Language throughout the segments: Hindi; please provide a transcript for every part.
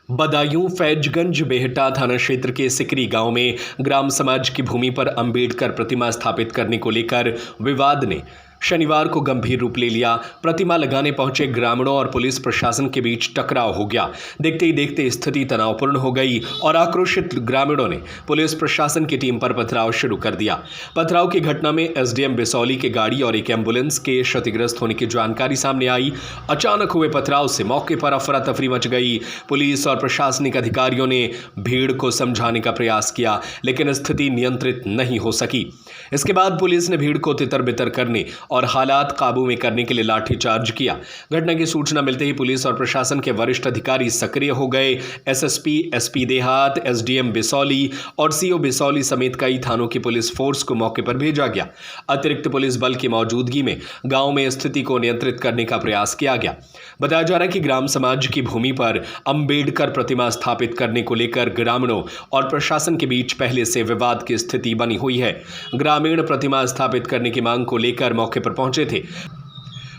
बदायूं फैजगंज बेहटा थाना क्षेत्र के सिकरी गांव में ग्राम समाज की भूमि पर अंबेडकर प्रतिमा स्थापित करने को लेकर विवाद ने शनिवार को गंभीर रूप ले लिया। प्रतिमा लगाने पहुंचे ग्रामीणों और पुलिस प्रशासन के बीच टकराव हो गया। देखते ही देखते स्थिति तनावपूर्ण हो गई और आक्रोशित ग्रामीणों ने पुलिस प्रशासन की टीम पर पथराव शुरू कर दिया। पथराव की घटना में एसडीएम बिसौली की गाड़ी और एक एम्बुलेंस के क्षतिग्रस्त होने की जानकारी सामने आई। अचानक हुए पथराव से मौके पर अफरा तफरी मच गई। पुलिस और प्रशासनिक अधिकारियों ने भीड़ को समझाने का प्रयास किया, लेकिन स्थिति नियंत्रित नहीं हो सकी। इसके बाद पुलिस ने भीड़ को तितर बितर करने और हालात काबू में करने के लिए लाठीचार्ज किया। घटना की सूचना मिलते ही पुलिस और प्रशासन के वरिष्ठ अधिकारी सक्रिय हो गए। एसएसपी, एसपी देहात, एसडीएम बिसौली और सीओ बिसौली समेत कई थानों की पुलिस फोर्स को मौके पर भेजा गया। अतिरिक्त पुलिस बल की मौजूदगी में गांव में स्थिति को नियंत्रित करने का प्रयास किया गया। बताया जा रहा है कि ग्राम समाज की भूमि पर अंबेडकर प्रतिमा स्थापित करने को लेकर ग्रामीणों और प्रशासन के बीच पहले से विवाद की स्थिति बनी हुई है। ग्रामीण प्रतिमा स्थापित करने की मांग को लेकर मौके पर पहुंचे थे।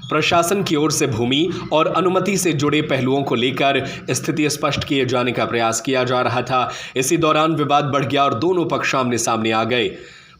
प्रशासन की ओर से भूमि और अनुमति से जुड़े पहलुओं को लेकर स्थिति स्पष्ट किए जाने का प्रयास किया जा रहा था। इसी दौरान विवाद बढ़ गया और दोनों पक्ष आमने सामने आ गए।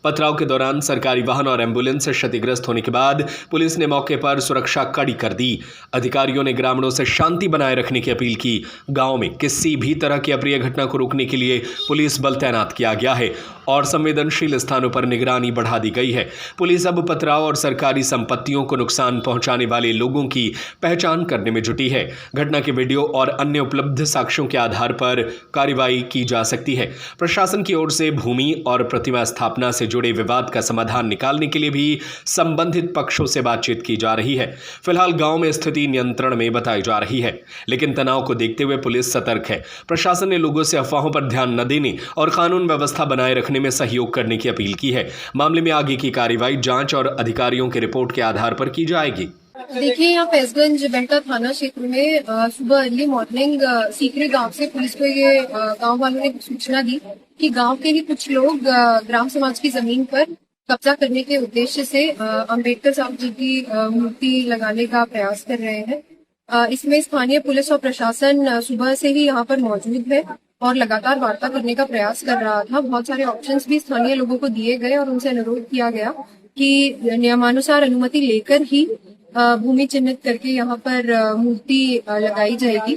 पथराव के दौरान सरकारी वाहन और एम्बुलेंस क्षतिग्रस्त होने के बाद पुलिस ने मौके पर सुरक्षा कड़ी कर दी। अधिकारियों ने ग्रामीणों से शांति बनाए रखने की अपील की। गांव में किसी भी तरह की अप्रिय घटना को रोकने के लिए पुलिस बल तैनात किया गया है और संवेदनशील स्थानों पर निगरानी बढ़ा दी गई है। पुलिस अब पथराव और सरकारी संपत्तियों को नुकसान पहुंचाने वाले लोगों की पहचान करने में जुटी है। घटना के वीडियो और अन्य उपलब्ध साक्ष्यों के आधार पर कार्रवाई की जा सकती है। प्रशासन की ओर से भूमि और प्रतिमा स्थापना से जुड़े विवाद का समाधान निकालने के लिए भी संबंधित पक्षों से बातचीत की जा रही है। फिलहाल गांव में स्थिति नियंत्रण में बताई जा रही है, लेकिन तनाव को देखते हुए पुलिस सतर्क है। प्रशासन ने लोगों से अफवाहों पर ध्यान न देने और कानून व्यवस्था बनाए रखने में सहयोग करने की अपील की है। मामले में आगे की कार्रवाई जांच और अधिकारियों की रिपोर्ट के आधार पर की जाएगी। देखिए, यहाँ फैजगंज बेहटा थाना क्षेत्र में सुबह अर्ली मॉर्निंग सीकरी गांव से पुलिस को ये गांव वालों ने सूचना दी कि गांव के ही कुछ लोग ग्राम समाज की जमीन पर कब्जा करने के उद्देश्य से अंबेडकर साहब जी की मूर्ति लगाने का प्रयास कर रहे हैं। इसमें स्थानीय पुलिस और प्रशासन सुबह से ही यहाँ पर मौजूद है और लगातार वार्ता करने का प्रयास कर रहा था। बहुत सारे ऑप्शंस भी स्थानीय लोगों को दिए गए और उनसे अनुरोध किया गया कि नियमानुसार अनुमति लेकर ही भूमि चिन्हित करके यहाँ पर मूर्ति लगाई जाएगी।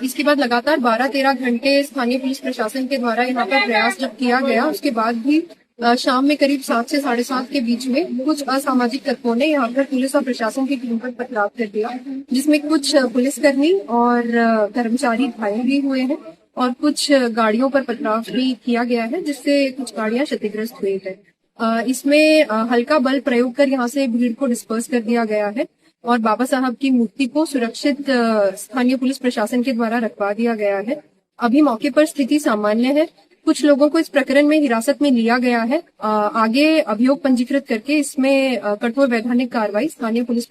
इसके बाद लगातार 12-13 घंटे स्थानीय पुलिस प्रशासन के द्वारा यहाँ पर प्रयास जब किया गया, उसके बाद भी शाम में करीब 7 से 7:30 के बीच में कुछ असामाजिक तत्वों ने यहाँ पर पुलिस और प्रशासन की टीम पर पथराव कर दिया, जिसमें कुछ पुलिसकर्मी और कर्मचारी घायल भी हुए हैं और कुछ गाड़ियों पर पथराव भी किया गया है, जिससे कुछ गाड़ियां क्षतिग्रस्त हुई है। इसमें हल्का बल प्रयोग कर यहाँ से भीड़ को डिस्पर्स कर दिया गया है और बाबा साहब की मूर्ति को सुरक्षित स्थानीय पुलिस प्रशासन के द्वारा रखवा दिया गया है। अभी मौके पर स्थिति सामान्य है। कुछ लोगों को इस प्रकरण में हिरासत में लिया गया है। आगे अभियोग पंजीकृत करके इसमें कठोर वैधानिक कार्रवाई स्थानीय पुलिस